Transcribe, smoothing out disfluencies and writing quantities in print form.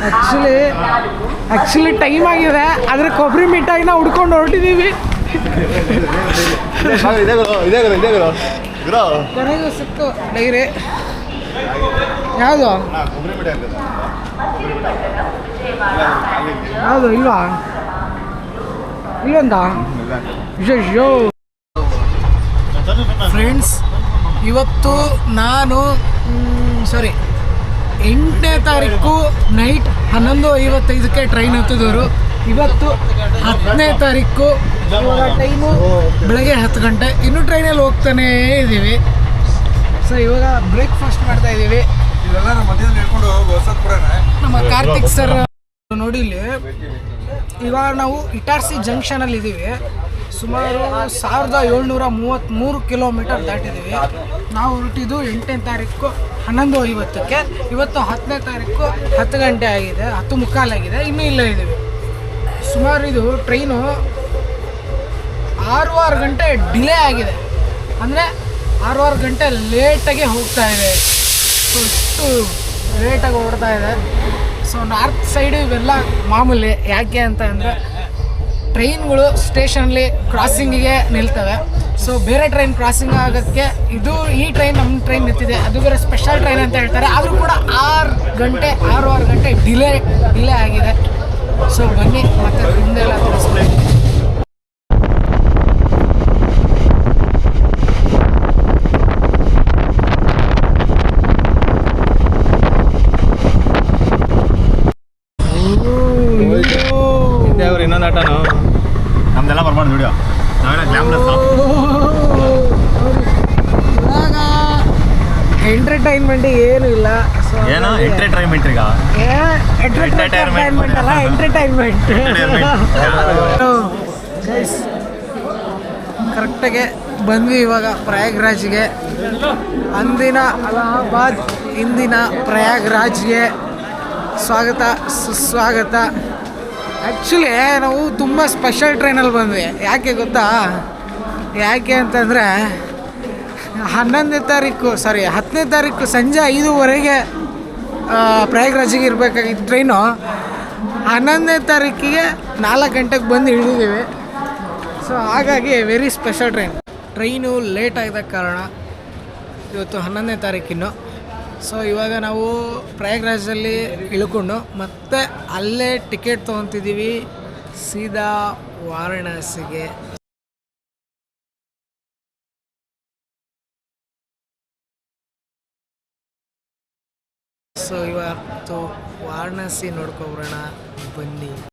Actually time ಆಗಿದೆ, ಆದರೆ ಕೊಬ್ಬರಿ ಮಿಠಾಯಿನ ಹುಡ್ಕೊಂಡು ಹೊರಟಿದ್ದೀವಿ. ನನಗೂ ಸಿಕ್ತು ಡೈರಿ. ಯಾವುದು ಯಾವುದು ಇಲ್ವಾ ಇಲ್ಲೊಂದ ಫ್ರೆಂಡ್ಸ್, ಇವತ್ತು ನಾನು 8ನೇ ತಾರೀಕು ನೈಟ್ 11:55ಕ್ಕೆ ಟ್ರೈನ್ ಹತ್ತಿದವರು. ಇವತ್ತು 10ನೇ ತಾರೀಕು, ಇವಾಗ ಟೈಮು ಬೆಳಗ್ಗೆ 10 ಗಂಟೆ. ಇನ್ನೂ ಟ್ರೈನಲ್ಲಿ ಹೋಗ್ತಾನೇ ಇದ್ದೀವಿ. ಸೊ ಇವಾಗ ಬ್ರೇಕ್ಫಾಸ್ಟ್ ಮಾಡ್ತಾ ಇದ್ದೀವಿ. ನಮ್ಮ ಕಾರ್ತಿಕ್ ಸರ್ ನೋಡಿ, ಇಲ್ಲಿ ಇವಾಗ ನಾವು ಇಟಾರ್ಸಿ ಜಂಕ್ಷನಲ್ಲಿ ಇದ್ದೀವಿ. ಸುಮಾರು 1733 ಕಿಲೋಮೀಟರ್ ದಾಟಿದ್ದೀವಿ. ನಾವು ಹೊರಟಿದ್ದು 8ನೇ ತಾರೀಕು 11:50ಕ್ಕೆ. ಇವತ್ತು 10ನೇ ತಾರೀಕು 10 ಗಂಟೆ ಆಗಿದೆ, 10:15 ಆಗಿದೆ. ಇನ್ನೂ ಇಲ್ಲೇ ಇದ್ದೀವಿ. ಸುಮಾರು ಇದು ಟ್ರೈನು 6 ಗಂಟೆ ಡಿಲೇ ಆಗಿದೆ, ಅಂದರೆ 6 ಗಂಟೆ ಲೇಟಾಗಿ ಹೋಗ್ತಾ ಇದೆ. ಸೊ ಇಷ್ಟು ಲೇಟಾಗಿ ಓಡ್ತಾ ಇದೆ. ಸೊ ನಾರ್ತ್ ಸೈಡು ಇವೆಲ್ಲ ಮಾಮೂಲಿ. ಯಾಕೆ ಅಂತ ಅಂದರೆ ಟ್ರೈನ್ಗಳು ಸ್ಟೇಷನಲ್ಲಿ ಕ್ರಾಸಿಂಗಿಗೆ ನಿಲ್ತವೆ. ಸೊ ಬೇರೆ ಟ್ರೈನ್ ಕ್ರಾಸಿಂಗ್ ಆಗೋಕ್ಕೆ ಈ ಟ್ರೈನ್ ನಮ್ಮ ಟ್ರೈನ್ ನಿಂತಿದೆ, ಅದು ಬೇರೆ ಸ್ಪೆಷಲ್ ಟ್ರೈನ್ ಅಂತ ಹೇಳ್ತಾರೆ. ಆದರೂ ಕೂಡ 6 ಗಂಟೆ ಡಿಲೇ ಆಗಿದೆ. ಸೊ ಬನ್ನಿ ಮತ್ತೆ ಹಿಂದೆಲ್ಲ ತೋರಿಸ್ಬೇಕು. ಇನ್ನೊಂದು ಆಟನು ನಮ್ದೆಲ್ಲ ಬರ್ಬಾರ್ದು ವಿಡಿಯೋ. ಎಂಟರ್ಟೈನ್ಮೆಂಟ್ ಏನು ಇಲ್ಲ. ಏನೋ ಎಂಟರ್ಟೈನ್ಮೆಂಟ್ ಈಗ ಎಂಟರ್ಟೈನ್ಮೆಂಟ್ ಅಲ್ಲ, ಎಂಟರ್ಟೈನ್ಮೆಂಟ್. ಕರೆಕ್ಟಾಗೆ ಬಂದ್ವಿ ಇವಾಗ ಪ್ರಯಾಗ್ರಾಜ್ಗೆ. ಅಂದಿನ ಅಲಹಾಬಾದ್, ಇಂದಿನ ಪ್ರಯಾಗ್ರಾಜ್ಗೆ ಸ್ವಾಗತ ಸುಸ್ವಾಗತ. ಆ್ಯಕ್ಚುಲಿ ನಾವು ತುಂಬ ಸ್ಪೆಷಲ್ ಟ್ರೈನಲ್ಲಿ ಬಂದ್ವಿ. ಯಾಕೆ ಗೊತ್ತಾ? ಯಾಕೆ ಅಂತಂದರೆ 10ನೇ ತಾರೀಕು ಸಂಜೆ 5:00ವರೆಗೆ ಪ್ರಯಾಗ್ರಾಜಿಗೆ ಇರಬೇಕಾಗಿತ್ತು ಟ್ರೈನು. 11ನೇ ತಾರೀಕಿಗೆ 4 ಗಂಟೆಗೆ ಬಂದು ಇಳಿದಿದ್ದೀವಿ. ಸೊ ಹಾಗಾಗಿ ವೆರಿ ಸ್ಪೆಷಲ್ ಟ್ರೈನು ಲೇಟ್ ಆಗಿದ ಕಾರಣ ಇವತ್ತು 11ನೇ ತಾರೀಕಿನ್ನು. ಸೊ ಇವಾಗ ನಾವು ಪ್ರಯಾಗ್ರಾಜಲ್ಲಿ ಇಳ್ಕೊಂಡು ಮತ್ತೆ ಅಲ್ಲೇ ಟಿಕೆಟ್ ತೊಗೊತಿದ್ದೀವಿ ಸೀದಾ ವಾರಣಾಸಿಗೆ. ಸೊ ಇವತ್ತು ವಾರಣಾಸಿ ನೋಡ್ಕೊಬರೋಣ ಬನ್ನಿ.